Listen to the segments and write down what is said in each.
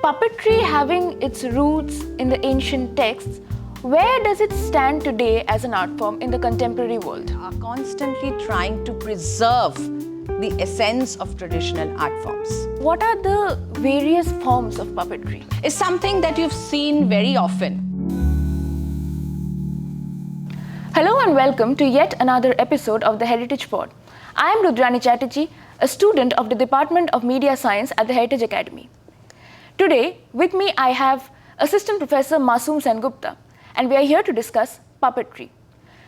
Puppetry having its roots in the ancient texts, where does it stand today as an art form in the contemporary world? Are constantly trying to preserve the essence of traditional art forms. What are the various forms of puppetry? It's something that you've seen very often. Hello and welcome to yet another episode of the Heritage Pod. I am Rudrani Chatterjee, a student of the Department of Media Science at the Heritage Academy. Today, with me I have Assistant Professor Masoom Sengupta, and we are here to discuss puppetry.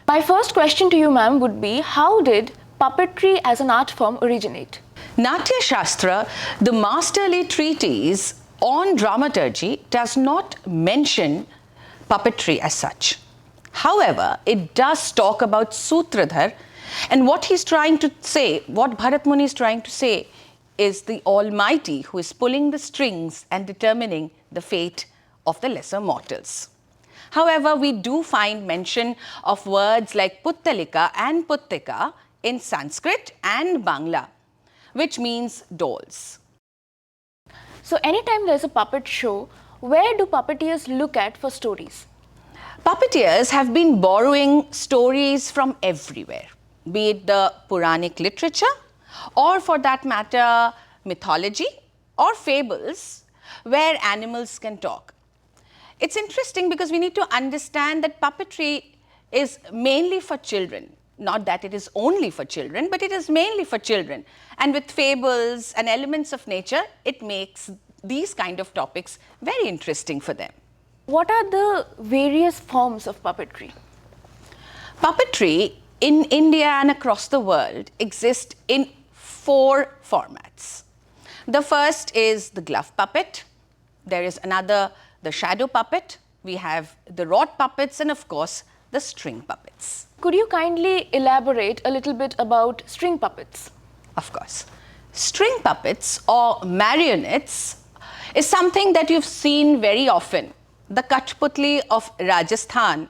My first question to you, ma'am, would be, how did puppetry as an art form originate? Natya Shastra, the masterly treatise on dramaturgy, does not mention puppetry as such. However, it does talk about Sutradhar, and what he's trying to say, what Bharat Muni is trying to say, is the Almighty who is pulling the strings and determining the fate of the lesser mortals. However, we do find mention of words like Puttalika and Puttika in Sanskrit and Bangla, which means dolls. So anytime there's a puppet show, where do puppeteers look at for stories? Puppeteers have been borrowing stories from everywhere, be it the Puranic literature, or for that matter, mythology or fables where animals can talk. It's interesting because we need to understand that puppetry is mainly for children. Not that it is only for children, but it is mainly for children. And with fables and elements of nature, it makes these kind of topics very interesting for them. What are the various forms of puppetry? Puppetry in India and across the world exists in 4 formats. The first is the glove puppet. There is another, the shadow puppet. We have the rod puppets and of course the string puppets. Could you kindly elaborate a little bit about string puppets? Of course. String puppets or marionettes is something that you've seen very often. The Kathputli of Rajasthan,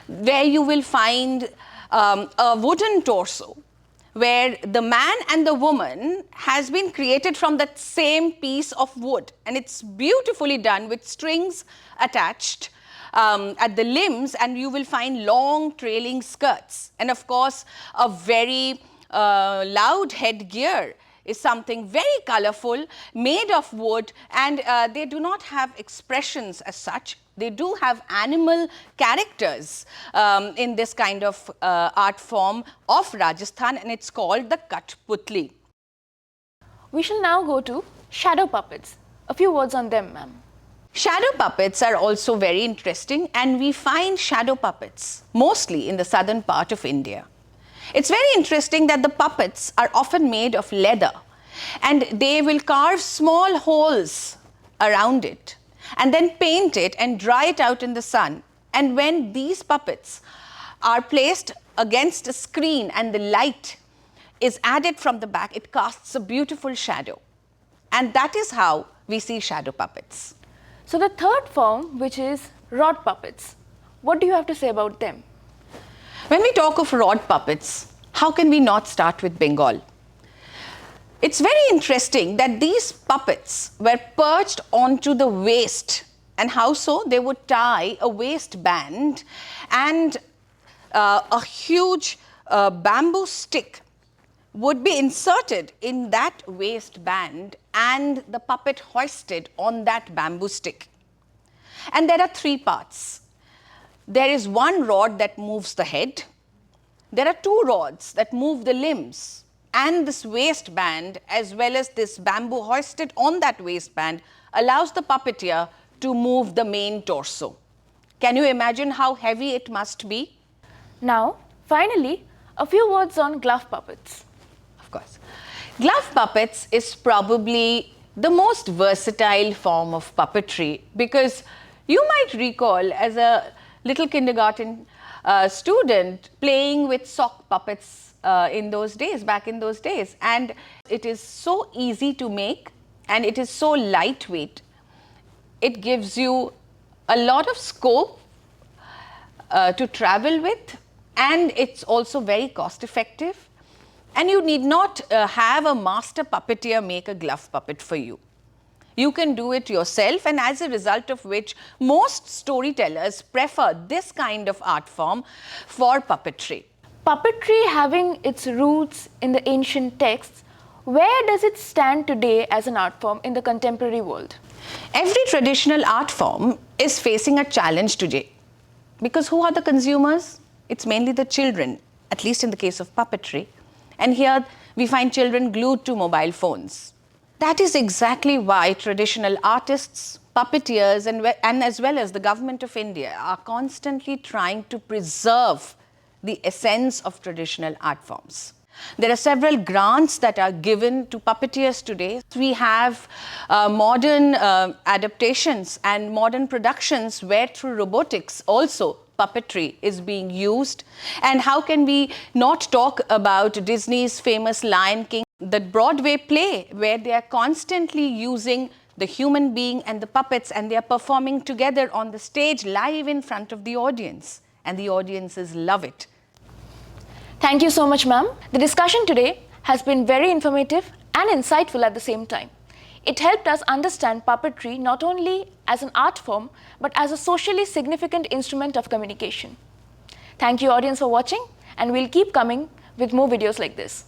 where you will find a wooden torso where the man and the woman has been created from that same piece of wood, and it's beautifully done with strings attached at the limbs, and you will find long trailing skirts, and of course a very loud headgear is something very colorful, made of wood, and they do not have expressions as such. They do have animal characters in this kind of art form of Rajasthan, and it's called the Kathputli. We shall now go to shadow puppets. A few words on them, ma'am. Shadow puppets are also very interesting, and we find shadow puppets mostly in the southern part of India. It's very interesting that the puppets are often made of leather, and they will carve small holes around it and then paint it and dry it out in the sun. And when these puppets are placed against a screen and the light is added from the back, it casts a beautiful shadow. And that is how we see shadow puppets. So the third form, which is rod puppets, what do you have to say about them? When we talk of rod puppets, how can we not start with Bengal? It's very interesting that these puppets were perched onto the waist. And how so? They would tie a waistband and a huge bamboo stick would be inserted in that waistband and the puppet hoisted on that bamboo stick. And there are 3 parts. There is one rod that moves the head. There are 2 rods that move the limbs, and this waistband as well as this bamboo hoisted on that waistband allows the puppeteer to move the main torso. Can you imagine how heavy it must be? Now, finally, a few words on glove puppets. Of course. Glove puppets is probably the most versatile form of puppetry, because you might recall as a little kindergarten student playing with sock puppets in those days, back in those days. And it is so easy to make, and it is so lightweight. It gives you a lot of scope to travel with, and it's also very cost effective. And you need not have a master puppeteer make a glove puppet for you. You can do it yourself, and as a result of which, most storytellers prefer this kind of art form for puppetry. Puppetry having its roots in the ancient texts, where does it stand today as an art form in the contemporary world? Every traditional art form is facing a challenge today. Because who are the consumers? It's mainly the children, at least in the case of puppetry. And here we find children glued to mobile phones. That is exactly why traditional artists, puppeteers, and as well as the government of India are constantly trying to preserve the essence of traditional art forms. There are several grants that are given to puppeteers today. We have modern adaptations and modern productions where through robotics also puppetry is being used. And how can we not talk about Disney's famous Lion King, the Broadway play where they are constantly using the human being and the puppets, and they are performing together on the stage live in front of the audience, and the audiences love it. Thank you so much, ma'am. The discussion today has been very informative and insightful at the same time. It helped us understand puppetry not only as an art form, but as a socially significant instrument of communication. Thank you, audience, for watching, and we'll keep coming with more videos like this.